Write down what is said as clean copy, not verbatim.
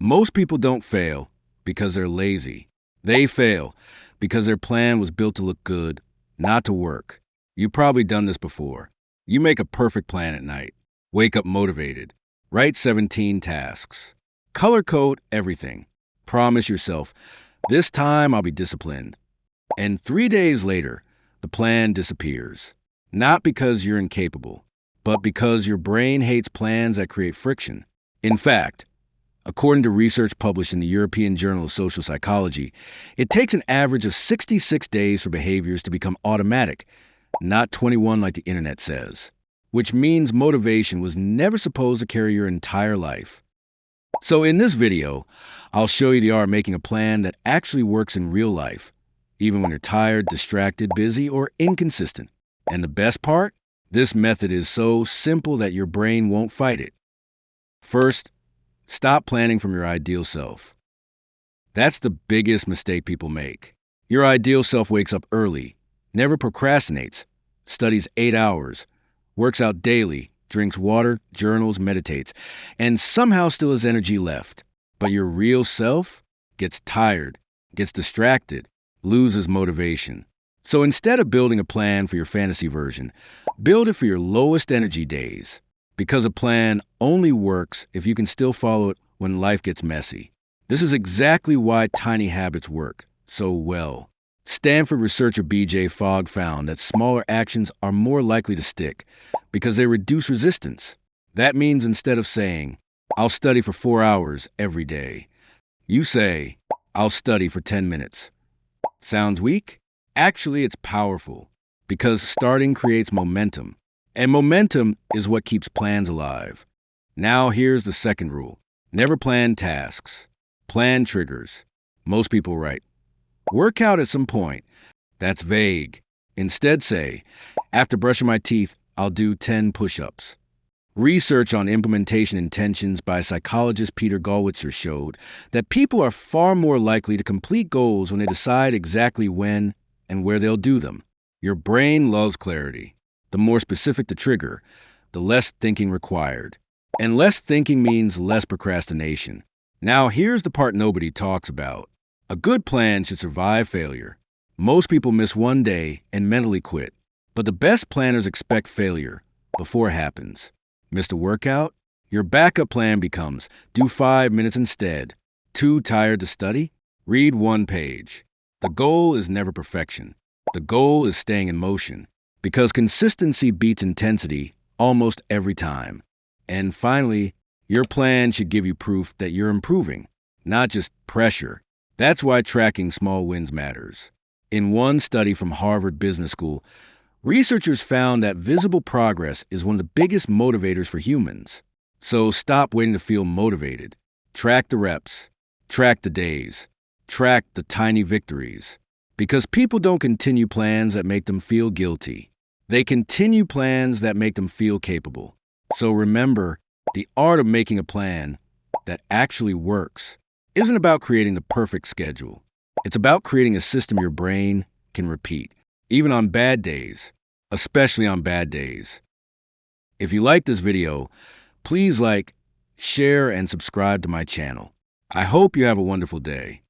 Most people don't fail because they're lazy. They fail because their plan was built to look good, not to work. You've probably done this before. You make a perfect plan at night. Wake up motivated. Write 17 tasks. Color code everything. Promise yourself, this time I'll be disciplined. And 3 days later, the plan disappears. Not because you're incapable, but because your brain hates plans that create friction. In fact, according to research published in the European Journal of Social Psychology, it takes an average of 66 days for behaviors to become automatic, not 21 like the internet says, which means motivation was never supposed to carry your entire life. So in this video, I'll show you the art of making a plan that actually works in real life, even when you're tired, distracted, busy, or inconsistent. And the best part? This method is so simple that your brain won't fight it. First, stop planning from your ideal self. That's the biggest mistake people make. Your ideal self wakes up early, never procrastinates, studies 8 hours, works out daily, drinks water, journals, meditates, and somehow still has energy left. But your real self gets tired, gets distracted, loses motivation. So instead of building a plan for your fantasy version, build it for your lowest energy days. Because a plan only works if you can still follow it when life gets messy. This is exactly why tiny habits work so well. Stanford researcher B.J. Fogg found that smaller actions are more likely to stick because they reduce resistance. That means instead of saying, I'll study for 4 hours every day, you say, I'll study for 10 minutes. Sounds weak? Actually, it's powerful because starting creates momentum. And momentum is what keeps plans alive. Now here's the second rule. Never plan tasks. Plan triggers. Most people write, work out at some point. That's vague. Instead say, after brushing my teeth, I'll do 10 push-ups. Research on implementation intentions by psychologist Peter Gollwitzer showed that people are far more likely to complete goals when they decide exactly when and where they'll do them. Your brain loves clarity. The more specific the trigger, the less thinking required. And less thinking means less procrastination. Now here's the part nobody talks about. A good plan should survive failure. Most people miss one day and mentally quit. But the best planners expect failure before it happens. Missed a workout? Your backup plan becomes, do 5 minutes instead. Too tired to study? Read 1 page. The goal is never perfection. The goal is staying in motion. Because consistency beats intensity almost every time. And finally, your plan should give you proof that you're improving, not just pressure. That's why tracking small wins matters. In one study from Harvard Business School, researchers found that visible progress is one of the biggest motivators for humans. So stop waiting to feel motivated. Track the reps. Track the days. Track the tiny victories. Because people don't continue plans that make them feel guilty. They continue plans that make them feel capable. So remember, the art of making a plan that actually works isn't about creating the perfect schedule. It's about creating a system your brain can repeat, even on bad days, especially on bad days. If you like this video, please like, share, and subscribe to my channel. I hope you have a wonderful day.